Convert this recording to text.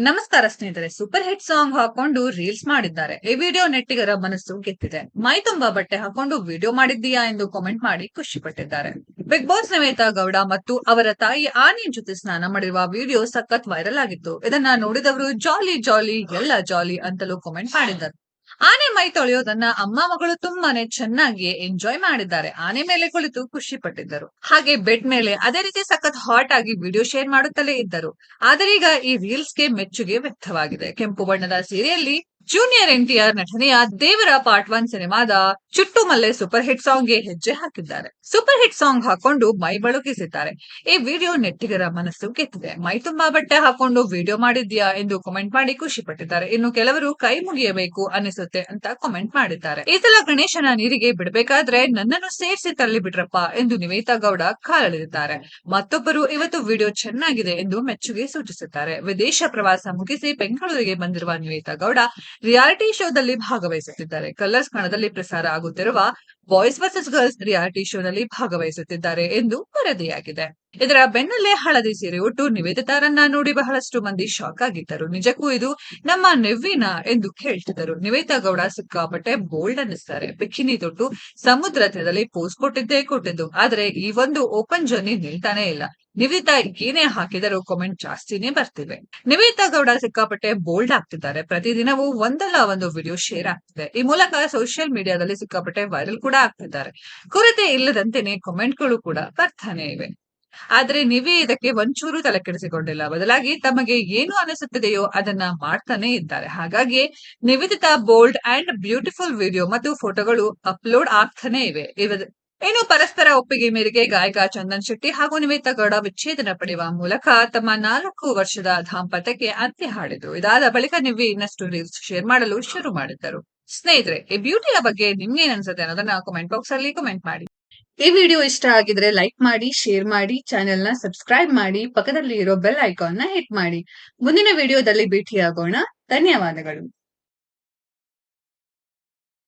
ನಮಸ್ಕಾರ ಸ್ನೇಹಿತರೆ, super hit song ಹಾಕೊಂಡು ರೀಲ್ಸ್ ಮಾಡಿದ್ದಾರೆ. ಈ ವಿಡಿಯೋ ನೆಟ್ಟಿಗರ ಮನಸ್ಸು ಗೆದ್ದಿದೆ. ಮೈ ತುಂಬಾ ಬಟ್ಟೆ ಹಾಕೊಂಡು ವಿಡಿಯೋ ಮಾಡಿದ್ದೀಯಾ ಎಂದು ಕಾಮೆಂಟ್ ಮಾಡಿ ಖುಷಿ ಪಟ್ಟಿದ್ದಾರೆ. ಬಿಗ್ ಬಾಸ್ ನಿವೇತಾ ಗೌಡ ಮತ್ತು ಅವರ ತಾಯಿ ಆನೆ ಜೊತೆ ಸ್ನಾನ ಮಾಡಿರುವ ವಿಡಿಯೋ ಸಖತ್ ವೈರಲ್ ಆಗಿತ್ತು. ಇದನ್ನ ನೋಡಿದವರು ಜಾಲಿ ಜಾಲಿ ಎಲ್ಲ ಜಾಲಿ ಅಂತಲೂ ಕಾಮೆಂಟ್ ಮಾಡಿದ್ದಾರೆ. ಆನೆ ಮೈ ತೊಳೆಯೋದನ್ನ ಅಮ್ಮ ಮಗಳು ತುಂಬಾನೇ ಚೆನ್ನಾಗಿ ಎಂಜಾಯ್ ಮಾಡಿದ್ದಾರೆ. ಆನೆ ಮೇಲೆ ಕುಳಿತು ಖುಷಿ ಪಟ್ಟಿದ್ದರು. ಹಾಗೆ ಬೆಡ್ ಮೇಲೆ ಅದೇ ರೀತಿ ಸಖತ್ ಹಾಟ್ ಆಗಿ ವಿಡಿಯೋ ಶೇರ್ ಮಾಡುತ್ತಲೇ ಇದ್ದರು. ಆದರೀಗ ಈ ರೀಲ್ಸ್ಗೆ ಮೆಚ್ಚುಗೆ ವ್ಯಕ್ತವಾಗಿದೆ. ಕೆಂಪು ಬಣ್ಣದ ಸೀರೆಯಲ್ಲಿ ಜೂನಿಯರ್ ಎನ್ಟಿಆರ್ ನಟನೆಯ ದೇವರ ಪಾರ್ಟ್ 1 ಸಿನಿಮಾದ ಚುಟ್ಟು ಮಲ್ಲೆ ಸೂಪರ್ ಹಿಟ್ ಸಾಂಗ್ ಗೆ ಹೆಜ್ಜೆ ಹಾಕಿದ್ದಾರೆ. ಸೂಪರ್ ಹಿಟ್ ಸಾಂಗ್ ಹಾಕೊಂಡು ಮೈ ಬಳುಕಿಸಿದ್ದಾರೆ. ಈ ವಿಡಿಯೋ ನೆಟ್ಟಿಗರ ಮನಸ್ಸು ಗೆದ್ದಿದೆ. ಮೈ ತುಂಬಾ ಬಟ್ಟೆ ಹಾಕೊಂಡು ವಿಡಿಯೋ ಮಾಡಿದ್ಯಾ ಎಂದು ಕಾಮೆಂಟ್ ಮಾಡಿ ಖುಷಿ ಪಟ್ಟಿದ್ದಾರೆ. ಇನ್ನು ಕೆಲವರು ಕೈ ಮುಗಿಯಬೇಕು ಅನಿಸುತ್ತೆ ಅಂತ ಕಾಮೆಂಟ್ ಮಾಡಿದ್ದಾರೆ. ಈ ಸಲ ಗಣೇಶನ ನೀರಿಗೆ ಬಿಡಬೇಕಾದ್ರೆ ನನ್ನನ್ನು ಸೇರಿಸಿ ತಳ್ಳಿ ಬಿಡ್ರಪ್ಪ ಎಂದು ನಿವೇತಾ ಗೌಡ ಕಾಲೆಳೆದಿದ್ದಾರೆ. ಮತ್ತೊಬ್ಬರು ಇವತ್ತು ವಿಡಿಯೋ ಚೆನ್ನಾಗಿದೆ ಎಂದು ಮೆಚ್ಚುಗೆ ಸೂಚಿಸಿದ್ದಾರೆ. ವಿದೇಶ ಪ್ರವಾಸ ಮುಗಿಸಿ ಬೆಂಗಳೂರಿಗೆ ಬಂದಿರುವ ನಿವೇತಾ ಗೌಡ ರಿಯಾಲಿಟಿ ಶೋದಲ್ಲಿ ಭಾಗವಹಿಸುತ್ತಿದ್ದಾರೆ. ಕಲರ್ಸ್ ಕನ್ನಡದಲ್ಲಿ ಪ್ರಸಾರ ಆಗುತ್ತಿರುವ ಬಾಯ್ಸ್ ವರ್ಸಸ್ ಗರ್ಲ್ಸ್ ರಿಯಾಲಿಟಿ ಶೋನಲ್ಲಿ ಭಾಗವಹಿಸುತ್ತಿದ್ದಾರೆ ಎಂದು ವರದಿಯಾಗಿದೆ. ಇದರ ಬೆನ್ನಲ್ಲೇ ಹಳದಿ ಸೀರೆ ಉಟ್ಟು ನಿವೇದಿತಾರನ್ನ ನೋಡಿ ಬಹಳಷ್ಟು ಮಂದಿ ಶಾಕ್ ಆಗಿದ್ದರು. ನಿಜಕ್ಕೂ ಇದು ನಮ್ಮ ನೆವ್ವಿನ ಎಂದು ಕೇಳ್ತಿದ್ದರು. ನಿವೇತಾ ಗೌಡ ಸಿಕ್ಕಾಪಟ್ಟೆ ಬೋಲ್ಡ್ ಅನ್ನಿಸ್ತಾರೆ. ಬಿಕಿನಿ ತೊಟ್ಟು ಸಮುದ್ರ ತೀರದಲ್ಲಿ ಪೋಸ್ ಕೊಟ್ಟಿದ್ದು. ಆದ್ರೆ ಈ ಒಂದು ಓಪನ್ ಜರ್ನಿ ನಿಲ್ತಾನೆ ಇಲ್ಲ. ನಿವೇತಾ ಏನೇ ಹಾಕಿದರೂ ಕಾಮೆಂಟ್ ಜಾಸ್ತಿನೇ ಬರ್ತಿವೆ. ನಿವೇತಾ ಗೌಡ ಸಿಕ್ಕಾಪಟ್ಟೆ ಬೋಲ್ಡ್ ಆಗ್ತಿದ್ದಾರೆ. ಪ್ರತಿದಿನವೂ ಒಂದಲ್ಲ ಒಂದು ವಿಡಿಯೋ ಶೇರ್ ಆಗ್ತಿದೆ. ಈ ಮೂಲಕ ಸೋಷಿಯಲ್ ಮೀಡಿಯಾದಲ್ಲಿ ಸಿಕ್ಕಾಪಟ್ಟೆ ವೈರಲ್ ಕೂಡ ಆಗ್ತಿದ್ದಾರೆ. ಕೊರತೆ ಇಲ್ಲದಂತೆಯೇ ಕಾಮೆಂಟ್ಗಳು ಕೂಡ ಬರ್ತಾನೆ ಇವೆ. ಆದ್ರೆ ನೀವೇ ಇದಕ್ಕೆ ಒಂಚೂರು ತಲೆ ಕೆಡಿಸಿಕೊಂಡಿಲ್ಲ. ಬದಲಾಗಿ ತಮಗೆ ಏನು ಅನಿಸುತ್ತಿದೆಯೋ ಅದನ್ನ ಮಾಡ್ತಾನೆ ಇದ್ದಾರೆ. ಹಾಗಾಗಿ Nivedita bold and beautiful video ಮತ್ತು ಫೋಟೋಗಳು ಅಪ್ಲೋಡ್ ಆಗ್ತಾನೆ ಇವೆ. ಇನ್ನು ಪರಸ್ಪರ ಒಪ್ಪಿಗೆ ಮೇರೆಗೆ ಗಾಯಕ ಚಂದನ್ ಶೆಟ್ಟಿ ಹಾಗೂ ನಿವೇತಾ ಗೌಡ ವಿಚ್ಛೇದನ ಪಡೆಯುವ ಮೂಲಕ ತಮ್ಮ 4 ವರ್ಷದ ದಾಂಪತ್ಯಕ್ಕೆ ಅಂತ್ಯ ಹಾಡಿದ್ರು. ಇದಾದ ಬಳಿಕ ನಿವ್ವೆ ಇನ್ನಷ್ಟು ರೀಲ್ಸ್ ಶೇರ್ ಮಾಡಲು ಶುರು ಮಾಡಿದ್ದರು. ಸ್ನೇಹಿತರೆ, ಈ ಬ್ಯೂಟಿಯ ಬಗ್ಗೆ ನಿಮ್ಗೇನ್ ಅನ್ಸುತ್ತೆ ಅನ್ನೋದನ್ನ ಕಾಮೆಂಟ್ ಬಾಕ್ಸ್ ಅಲ್ಲಿ ಕಾಮೆಂಟ್ ಮಾಡಿ. ಈ ವಿಡಿಯೋ ಇಷ್ಟ ಆಗಿದ್ರೆ ಲೈಕ್ ಮಾಡಿ, ಶೇರ್ ಮಾಡಿ, ಚಾನೆಲ್ ನ ಸಬ್ಸ್ಕ್ರೈಬ್ ಮಾಡಿ, ಪಕ್ಕದಲ್ಲಿ ಇರೋ ಬೆಲ್ ಐಕಾನ್ ನ ಹಿಟ್ ಮಾಡಿ. ಮುಂದಿನ ವಿಡಿಯೋದಲ್ಲಿ ಭೇಟಿಯಾಗೋಣ. ಧನ್ಯವಾದಗಳು.